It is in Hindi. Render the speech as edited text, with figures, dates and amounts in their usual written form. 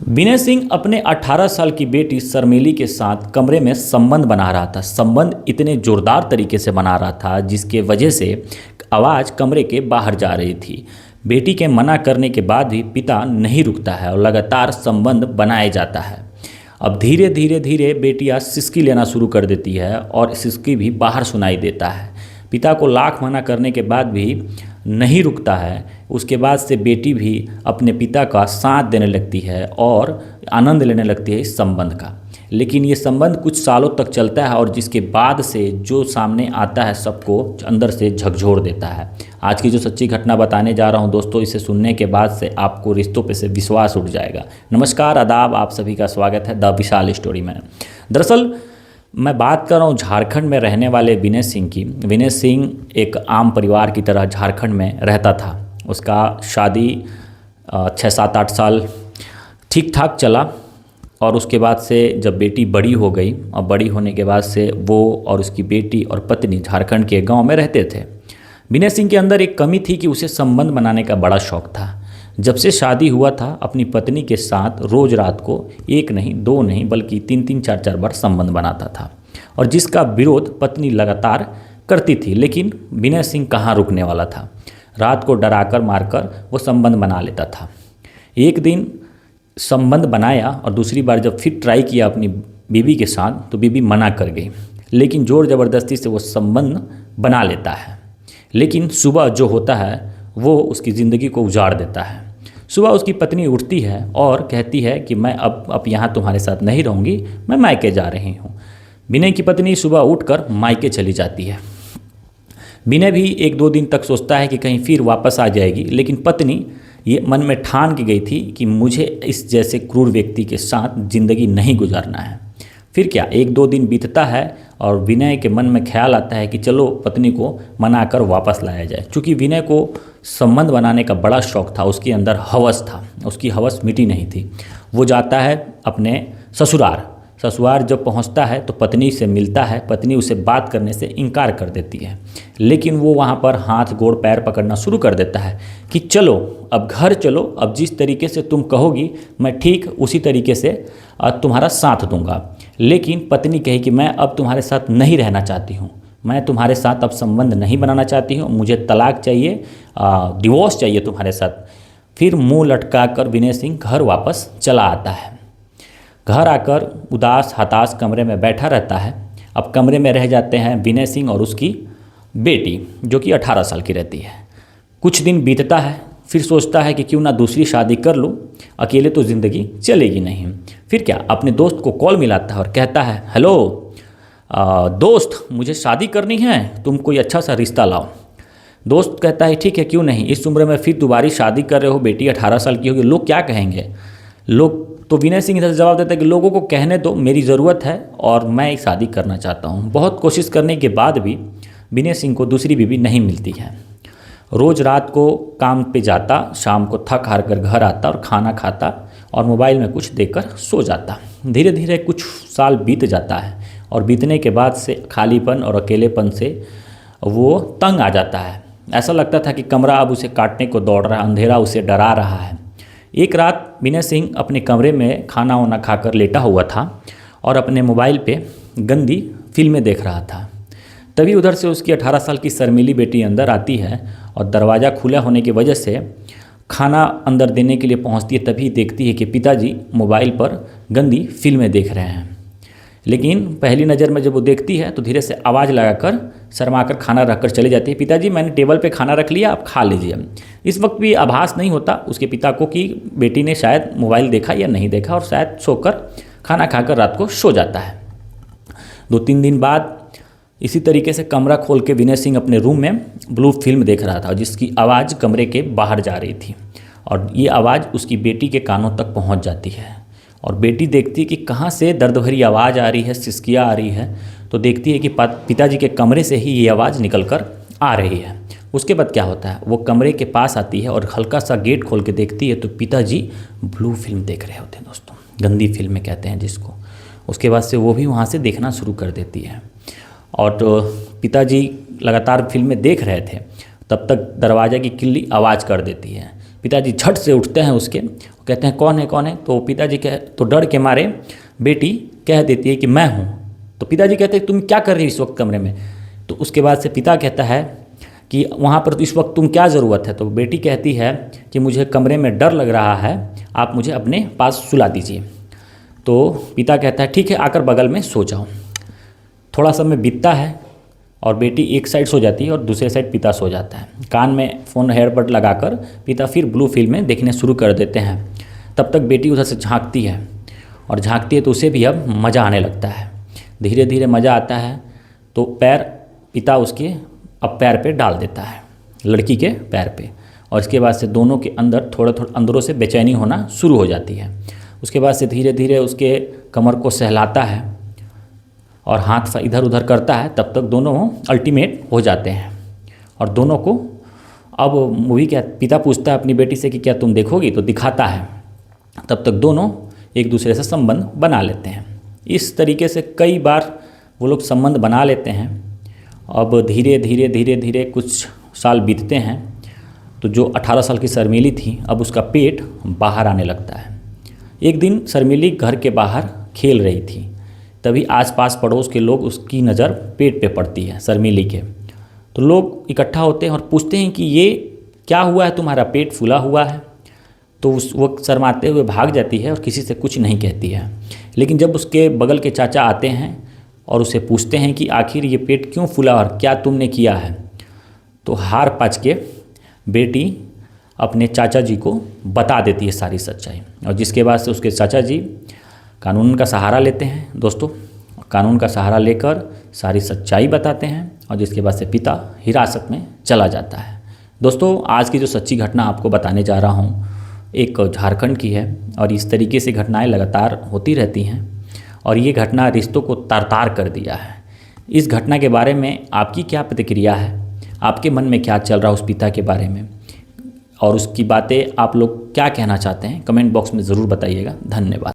विनय सिंह अपने 18 साल की बेटी शर्मिली के साथ कमरे में संबंध बना रहा था। संबंध इतने जोरदार तरीके से बना रहा था जिसके वजह से आवाज़ कमरे के बाहर जा रही थी। बेटी के मना करने के बाद भी पिता नहीं रुकता है और लगातार संबंध बनाए जाता है। अब धीरे धीरे धीरे बेटियां सिसकी लेना शुरू कर देती है और सिसकी भी बाहर सुनाई देता है। पिता को लाख मना करने के बाद भी नहीं रुकता है। उसके बाद से बेटी भी अपने पिता का साथ देने लगती है और आनंद लेने लगती है इस संबंध का। लेकिन ये संबंध कुछ सालों तक चलता है और जिसके बाद से जो सामने आता है सबको अंदर से झकझोर देता है। आज की जो सच्ची घटना बताने जा रहा हूँ दोस्तों, इसे सुनने के बाद से आपको रिश्तों पे से विश्वास उठ जाएगा। नमस्कार, आदाब, आप सभी का स्वागत है द विशाल स्टोरी में। दरअसल मैं बात कर रहा हूँ झारखंड में रहने वाले विनय सिंह की। विनय सिंह एक आम परिवार की तरह झारखंड में रहता था। उसका शादी 6-7-8 साल ठीक ठाक चला और उसके बाद से जब बेटी बड़ी हो गई और बड़ी होने के बाद से वो और उसकी बेटी और पत्नी झारखंड के गांव में रहते थे। विनय सिंह के अंदर एक कमी थी कि उसे संबंध बनाने का बड़ा शौक था। जब से शादी हुआ था अपनी पत्नी के साथ रोज़ रात को एक नहीं, दो नहीं, बल्कि 3-3, 4-4 बार संबंध बनाता था और जिसका विरोध पत्नी लगातार करती थी। लेकिन विनय सिंह कहाँ रुकने वाला था। रात को डराकर मारकर वो संबंध बना लेता था। एक दिन संबंध बनाया और दूसरी बार जब फिर ट्राई किया अपनी बीवी के साथ तो बीवी मना कर गई। लेकिन ज़ोर ज़बरदस्ती से वो संबंध बना लेता है। लेकिन सुबह जो होता है वो उसकी ज़िंदगी को उजाड़ देता है। सुबह उसकी पत्नी उठती है और कहती है कि मैं अब यहाँ तुम्हारे साथ नहीं रहूँगी, मैं मायके जा रही हूँ। विनय की पत्नी सुबह उठकर मायके चली जाती है। विनय भी 1-2 दिन तक सोचता है कि कहीं फिर वापस आ जाएगी, लेकिन पत्नी ये मन में ठान के गई थी कि मुझे इस जैसे क्रूर व्यक्ति के साथ ज़िंदगी नहीं गुजारना है। फिर क्या 1-2 दिन बीतता है और विनय के मन में ख्याल आता है कि चलो पत्नी को मनाकर वापस लाया जाए। चूँकि विनय को संबंध बनाने का बड़ा शौक था, उसके अंदर हवस था, उसकी हवस मिटी नहीं थी। वो जाता है अपने ससुराल जब पहुंचता है तो पत्नी से मिलता है। पत्नी उसे बात करने से इनकार कर देती है, लेकिन वो वहाँ पर हाथ गोड़ पैर पकड़ना शुरू कर देता है कि चलो अब घर चलो, अब जिस तरीके से तुम कहोगी मैं ठीक उसी तरीके से तुम्हारा साथ दूंगा। लेकिन पत्नी कही कि मैं अब तुम्हारे साथ नहीं रहना चाहती हूँ, मैं तुम्हारे साथ अब संबंध नहीं बनाना चाहती हूँ, मुझे तलाक चाहिए, डिवोर्स चाहिए तुम्हारे साथ। फिर मुंह लटका कर विनय सिंह घर वापस चला आता है। घर आकर उदास हताश कमरे में बैठा रहता है। अब कमरे में रह जाते हैं विनय सिंह और उसकी बेटी जो कि 18 साल की रहती है। कुछ दिन बीतता है, फिर सोचता है कि क्यों ना दूसरी शादी कर लूँ, अकेले तो ज़िंदगी चलेगी नहीं। फिर क्या अपने दोस्त को कॉल मिलाता है और कहता है, हेलो दोस्त, मुझे शादी करनी है, तुम कोई अच्छा सा रिश्ता लाओ। दोस्त कहता है ठीक है, क्यों नहीं, इस उम्र में फिर दोबारा शादी कर रहे हो, बेटी 18 साल की होगी, लोग क्या कहेंगे। तो विनय सिंह इधर से जवाब देता है कि लोगों को कहने दो, मेरी ज़रूरत है और मैं एक शादी करना चाहता हूँ। बहुत कोशिश करने के बाद भी विनय सिंह को दूसरी बीवी नहीं मिलती है। रोज़ रात को काम पे जाता, शाम को थक हार कर घर आता और खाना खाता और मोबाइल में कुछ देखकर सो जाता। धीरे धीरे कुछ साल बीत जाता है और बीतने के बाद से खालीपन और अकेलेपन से वो तंग आ जाता है। ऐसा लगता था कि कमरा अब उसे काटने को दौड़ रहा है, अंधेरा उसे डरा रहा है। एक रात विनय सिंह अपने कमरे में खाना वाना खाकर लेटा हुआ था और अपने मोबाइल पे गंदी फिल्में देख रहा था। तभी उधर से उसकी 18 साल की शर्मिली बेटी अंदर आती है और दरवाज़ा खुला होने की वजह से खाना अंदर देने के लिए पहुंचती है। तभी देखती है कि पिताजी मोबाइल पर गंदी फिल्में देख रहे हैं। लेकिन पहली नज़र में जब वो देखती है तो धीरे से आवाज़ लगाकर शर्मा कर खाना रखकर चली जाती है। पिताजी, मैंने टेबल पे खाना रख लिया, आप खा लीजिए। इस वक्त भी आभास नहीं होता उसके पिता को कि बेटी ने शायद मोबाइल देखा या नहीं देखा और शायद सोकर खाना खाकर रात को सो जाता है। 2-3 दिन बाद इसी तरीके से कमरा खोल के विनय सिंह अपने रूम में ब्लू फिल्म देख रहा था जिसकी आवाज़ कमरे के बाहर जा रही थी और ये आवाज़ उसकी बेटी के कानों तक पहुँच जाती है। और बेटी देखती है कि कहाँ से दर्द भरी आवाज़ आ रही है, सिसकियाँ आ रही है। तो देखती है कि पिताजी के कमरे से ही ये आवाज़ निकल कर आ रही है। उसके बाद क्या होता है, वो कमरे के पास आती है और हल्का सा गेट खोल के देखती है तो पिताजी ब्लू फिल्म देख रहे होते हैं दोस्तों, गंदी फिल्में कहते हैं जिसको। उसके बाद से वो भी वहाँ से देखना शुरू कर देती है और तो पिताजी लगातार फिल्में देख रहे थे। तब तक दरवाज़े की किल्ली आवाज़ कर देती है। पिताजी झट से उठते हैं उसके, कहते हैं कौन है कौन है। तो पिताजी तो डर के मारे बेटी कह देती है कि मैं हूँ। तो पिताजी कहते हैं तुम क्या कर रही हो इस वक्त कमरे में। तो उसके बाद से पिता कहता है कि वहाँ पर तो इस वक्त तुम क्या ज़रूरत है। तो बेटी कहती है कि मुझे कमरे में डर लग रहा है, आप मुझे अपने पास सुला दीजिए। तो पिता कहता है ठीक है, आकर बगल में सो जाओ। थोड़ा समय बीतता है और बेटी एक साइड सो जाती है और दूसरे साइड पिता सो जाता है। कान में फ़ोन हेयरबड लगाकर पिता फिर ब्लू फिल्में देखने शुरू कर देते हैं। तब तक बेटी उधर से झांकती है और झांकती है तो उसे भी अब मज़ा आने लगता है। धीरे धीरे मज़ा आता है तो पिता उसके अब पैर पे डाल देता है, लड़की के पैर पे, और इसके बाद से दोनों के अंदर थोड़ा थोड़ा अंदरों से बेचैनी होना शुरू हो जाती है। उसके बाद से धीरे धीरे उसके कमर को सहलाता है और हाथ इधर उधर करता है। तब तक दोनों अल्टीमेट हो जाते हैं और दोनों को अब मूवी क्या पिता पूछता है अपनी बेटी से कि क्या तुम देखोगी, तो दिखाता है। तब तक दोनों एक दूसरे से संबंध बना लेते हैं। इस तरीके से कई बार वो लोग संबंध बना लेते हैं। अब धीरे धीरे धीरे धीरे कुछ साल बीतते हैं तो जो 18 साल की शर्मिली थी अब उसका पेट बाहर आने लगता है। एक दिन शर्मिली घर के बाहर खेल रही थी, तभी आसपास पड़ोस के लोग उसकी नज़र पेट पे पड़ती है शर्मिली के। तो लोग इकट्ठा होते हैं और पूछते हैं कि ये क्या हुआ है, तुम्हारा पेट फूला हुआ है। तो उस वक्त शर्माते हुए भाग जाती है और किसी से कुछ नहीं कहती है। लेकिन जब उसके बगल के चाचा आते हैं और उसे पूछते हैं कि आखिर ये पेट क्यों फूला और क्या तुमने किया है, तो हार पाच के बेटी अपने चाचा जी को बता देती है सारी सच्चाई। और जिसके बाद से उसके चाचा जी कानून का सहारा लेते हैं दोस्तों, कानून का सहारा लेकर सारी सच्चाई बताते हैं और जिसके बाद से पिता हिरासत में चला जाता है। दोस्तों आज की जो सच्ची घटना आपको बताने जा रहा हूँ एक झारखंड की है और इस तरीके से घटनाएं लगातार होती रहती हैं और ये घटना रिश्तों को तार-तार कर दिया है। इस घटना के बारे में आपकी क्या प्रतिक्रिया है, आपके मन में क्या चल रहा है उस पिता के बारे में, और उसकी बातें आप लोग क्या कहना चाहते हैं कमेंट बॉक्स में ज़रूर बताइएगा। धन्यवाद।